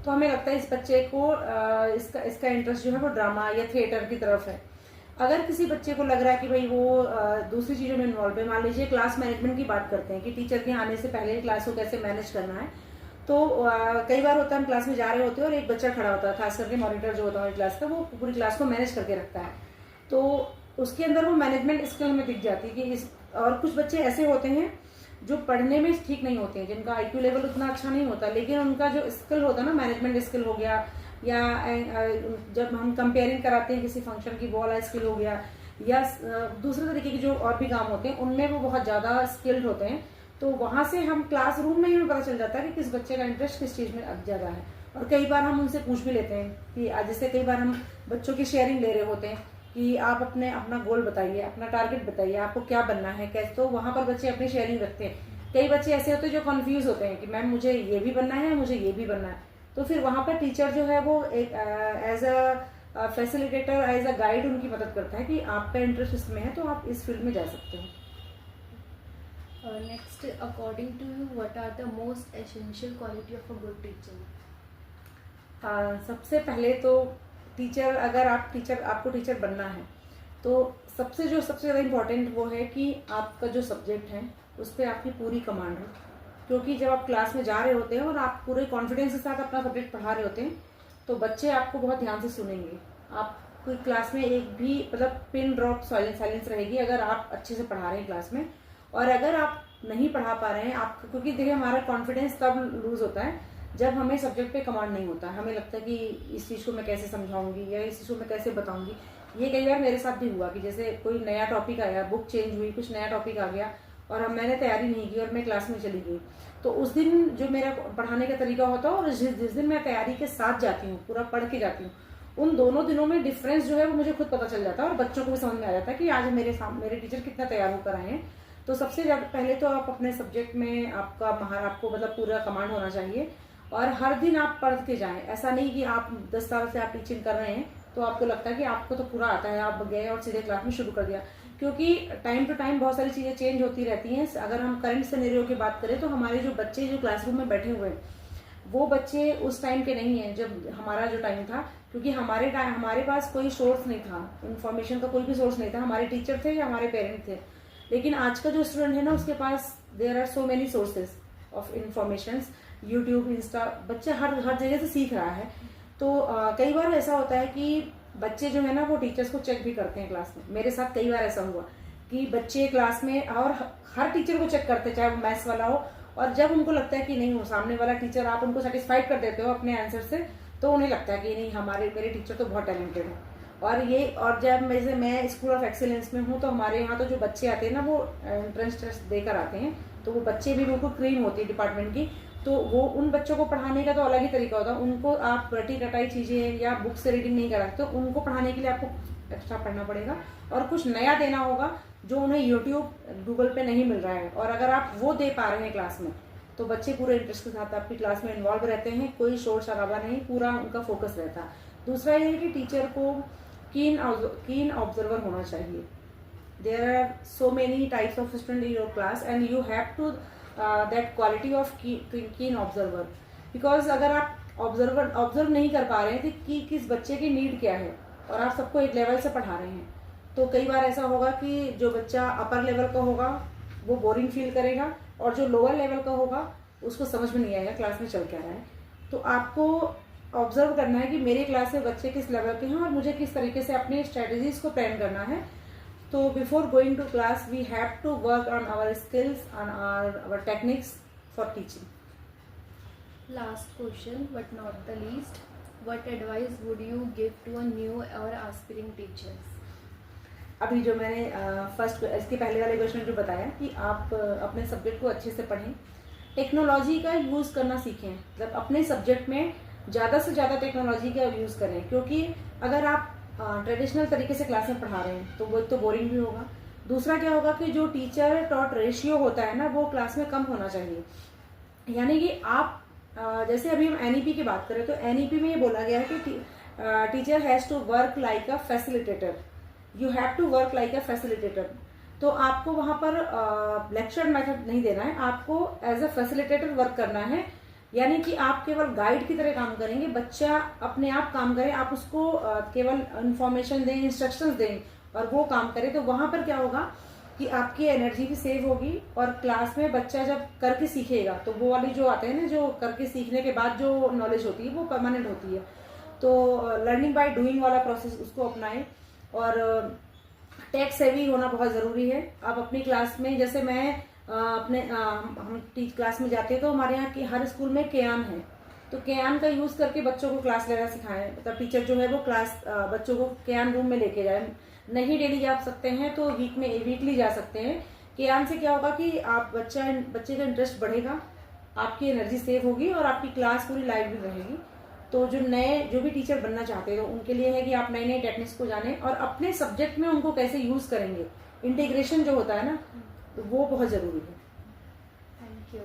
तो हमें लगता है इस बच्चे को इसका इंटरेस्ट जो है वो ड्रामा या थिएटर की तरफ है। अगर किसी बच्चे को लग रहा है कि भाई वो दूसरी चीज़ों में इन्वॉल्व है, मान लीजिए क्लास मैनेजमेंट की बात करते हैं कि टीचर के आने से पहले क्लास को कैसे मैनेज करना है, तो कई बार होता है हम क्लास में जा रहे होते हैं और एक बच्चा खड़ा होता है, खास करके मॉनिटर जो होता है क्लास का, वो पूरी क्लास को मैनेज करके रखता है, तो उसके अंदर वो मैनेजमेंट स्किल हमें दिख जाती है कि और कुछ बच्चे ऐसे होते हैं जो पढ़ने में ठीक नहीं होते हैं, जिनका IQ लेवल उतना अच्छा नहीं होता, लेकिन उनका जो स्किल होता है ना, मैनेजमेंट स्किल हो गया, या जब हम कंपेयरिंग कराते हैं किसी फंक्शन की, वो वाला स्किल हो गया, या दूसरे तरीके के जो और भी काम होते हैं उनमें वो बहुत ज़्यादा स्किल्ड होते हैं। तो वहाँ से हम क्लासरूम में ही पता चल जाता है कि किस बच्चे का इंटरेस्ट किस चीज़ में ज़्यादा है। और कई बार हम उनसे पूछ भी लेते हैं कि जैसे कई बार हम बच्चों की शेयरिंग ले रहे होते हैं कि आप अपना गोल बताइए, अपना टारगेट बताइए, आपको क्या बनना है कैसे, तो वहाँ पर बच्चे अपनी शेयरिंग रखते हैं। कई बच्चे ऐसे होते हैं जो कंफ्यूज होते हैं कि मैम मुझे ये भी बनना है, मुझे ये भी बनना है, तो फिर वहाँ पर टीचर जो है वो एक as a facilitator, as a guide उनकी मदद करता है कि आपका इंटरेस्ट इसमें है तो आप इस फील्ड में जा सकते हो। Next, according to you what are the most essential quality of a good teacher? सबसे पहले तो टीचर, अगर आपको टीचर बनना है तो सबसे ज़्यादा इम्पोर्टेंट वो है कि आपका जो सब्जेक्ट है उस पर आपकी पूरी कमांड हो। क्योंकि जब आप क्लास में जा रहे होते हैं और आप पूरे कॉन्फिडेंस के साथ अपना सब्जेक्ट पढ़ा रहे होते हैं तो बच्चे आपको बहुत ध्यान से सुनेंगे। आपकी क्लास में एक भी मतलब पिन ड्रॉप साइलेंस रहेगी अगर आप अच्छे से पढ़ा रहे हैं क्लास में। और अगर आप नहीं पढ़ा पा रहे हैं आप, क्योंकि देखिए हमारा कॉन्फिडेंस तब लूज होता है जब हमें सब्जेक्ट पे कमांड नहीं होता, हमें लगता है कि इस चीज़ को मैं कैसे समझाऊंगी या इस चीज़ को मैं कैसे बताऊंगी। ये कई बार मेरे साथ भी हुआ कि जैसे कोई नया टॉपिक आया, बुक चेंज हुई, कुछ नया टॉपिक आ गया और मैंने तैयारी नहीं की और मैं क्लास में चली गई, तो उस दिन जो मेरा पढ़ाने का तरीका होता है और जिस दिन मैं तैयारी के साथ जाती हूँ, पूरा पढ़ के जाती हूँ, उन दोनों दिनों में डिफरेंस जो है वो मुझे खुद पता चल जाता है और बच्चों को भी समझ में आ जाता है कि आज मेरे टीचर कितना तैयार होकर आए हैं। तो सबसे ज़्यादा पहले तो आप अपने सब्जेक्ट में आपको मतलब पूरा कमांड होना चाहिए और हर दिन आप पढ़ के जाएं। ऐसा नहीं कि आप 10 साल से आप टीचिंग कर रहे हैं तो आपको लगता है कि आपको तो पूरा आता है, आप गए और सीधे क्लास में शुरू कर दिया, क्योंकि टाइम टू टाइम बहुत सारी चीज़ें चेंज होती रहती हैं। अगर हम करंट सिनेरियो की बात करें तो हमारे जो बच्चे जो क्लासरूम में बैठे हुए हैं वो बच्चे उस टाइम के नहीं हैं जब हमारा जो टाइम था, क्योंकि हमारे पास कोई सोर्स नहीं था, इन्फॉर्मेशन का कोई भी सोर्स नहीं था, हमारे टीचर थे या हमारे पेरेंट थे। लेकिन आज का जो स्टूडेंट है ना उसके पास there are so many sources of information, YouTube, Insta, बच्चा हर जगह से सीख रहा है। तो कई बार ऐसा होता है कि बच्चे जो है ना वो टीचर्स को चेक भी करते हैं क्लास में। मेरे साथ कई बार ऐसा हुआ कि बच्चे क्लास में और हर टीचर को चेक करते, चाहे वो मैथ्स वाला हो, और जब उनको लगता है कि नहीं वो सामने वाला टीचर, आप उनको सेटिस्फाइड कर देते हो अपने आंसर से, तो उन्हें लगता है कि नहीं मेरे टीचर तो बहुत टैलेंटेड है। और जब जैसे मैं स्कूल ऑफ एक्सीलेंस में हूँ तो हमारे यहाँ तो जो बच्चे आते हैं ना वो एंट्रेंस टेस्ट देकर आते हैं, तो वो बच्चे भी बिल्कुल क्रीम होती है डिपार्टमेंट की। तो वो उन बच्चों को पढ़ाने का तो अलग ही तरीका होता है, उनको आप रटी रटाई चीज़ें या बुक से रीडिंग नहीं कराते, तो उनको पढ़ाने के लिए आपको एक्स्ट्रा पढ़ना पड़ेगा और कुछ नया देना होगा जो उन्हें यूट्यूब, गूगल पे नहीं मिल रहा है। और अगर आप वो दे पा रहे हैं क्लास में तो बच्चे पूरे इंटरेस्ट के साथ आपकी क्लास में इन्वॉल्व रहते हैं, कोई शोर शराबा नहीं, पूरा उनका फोकस रहता है। दूसरा ये है कि टीचर को कीन ऑब्जर्वर होना चाहिए। There are so many types of student in your class and you have to that quality of keen observer, because अगर आप ऑब्जर्व नहीं कर पा रहे हैं कि किस बच्चे की नीड क्या है और आप सबको एक लेवल से पढ़ा रहे हैं, तो कई बार ऐसा होगा कि जो बच्चा अपर लेवल का होगा वो बोरिंग फील करेगा और जो लोअर लेवल का होगा उसको समझ में नहीं आएगा क्लास में चल क्या रहा है। तो आपको ऑब्जर्व करना है कि मेरे क्लास में बच्चे किस लेवल के हैं और मुझे किस तरीके से अपनी स्ट्रेटजीज को प्लान करना है। तो before going to class we have to work on our skills, on our techniques for teaching. Last question but not the least, what advice would you give to a new और aspiring teachers? अभी जो मैंने इसके पहले वाले question जो बताया कि आप अपने सब्जेक्ट को अच्छे से पढ़ें, टेक्नोलॉजी का यूज़ करना सीखें, मतलब अपने सब्जेक्ट में ज़्यादा से ज़्यादा टेक्नोलॉजी का यूज़ करें, क्योंकि अगर आप ट्रेडिशनल तरीके से क्लास में पढ़ा रहे हैं तो वो तो बोरिंग भी होगा। दूसरा क्या होगा कि जो टीचर टॉट रेशियो होता है ना वो क्लास में कम होना चाहिए। यानी कि आप जैसे अभी हम एनईपी की बात करें तो एनईपी में ये बोला गया है कि teacher has to work like a facilitator, you have to work like a facilitator. तो आपको वहाँ पर लेक्चर मेथड नहीं देना है, आपको एज अ फैसिलिटेटर वर्क करना है। यानी कि आप केवल गाइड की तरह काम करेंगे, बच्चा अपने आप काम करे, आप उसको केवल इंफॉर्मेशन दें, इंस्ट्रक्शंस दें और वो काम करे, तो वहां पर क्या होगा कि आपकी एनर्जी भी सेव होगी और क्लास में बच्चा जब करके सीखेगा तो वो वाली जो आते हैं ना, जो करके सीखने के बाद जो नॉलेज होती है वो परमानेंट होती है। तो लर्निंग बाय डूइंग वाला प्रोसेस उसको अपनाएं और टेक सेवी होना बहुत ज़रूरी है। आप अपनी क्लास में, जैसे मैं हम क्लास में जाते हैं तो हमारे यहाँ की हर स्कूल में केयान है, तो केयान का यूज़ करके बच्चों को क्लास लेना सिखाएं। मतलब टीचर जो है वो क्लास बच्चों को केयान रूम में लेके जाए। नहीं डेली जा सकते हैं तो वीकली जा सकते हैं। केयान से क्या होगा कि आप बच्चे का इंटरेस्ट बढ़ेगा, आपकी एनर्जी सेव होगी और आपकी क्लास पूरी लाइव भी रहेगी। तो जो भी टीचर बनना चाहते हैं तो उनके लिए है कि आप नए नए टेक्निक्स को जानें और अपने सब्जेक्ट में उनको कैसे यूज करेंगे, इंटीग्रेशन जो होता है ना, तो वो बहुत जरूरी है। Thank you.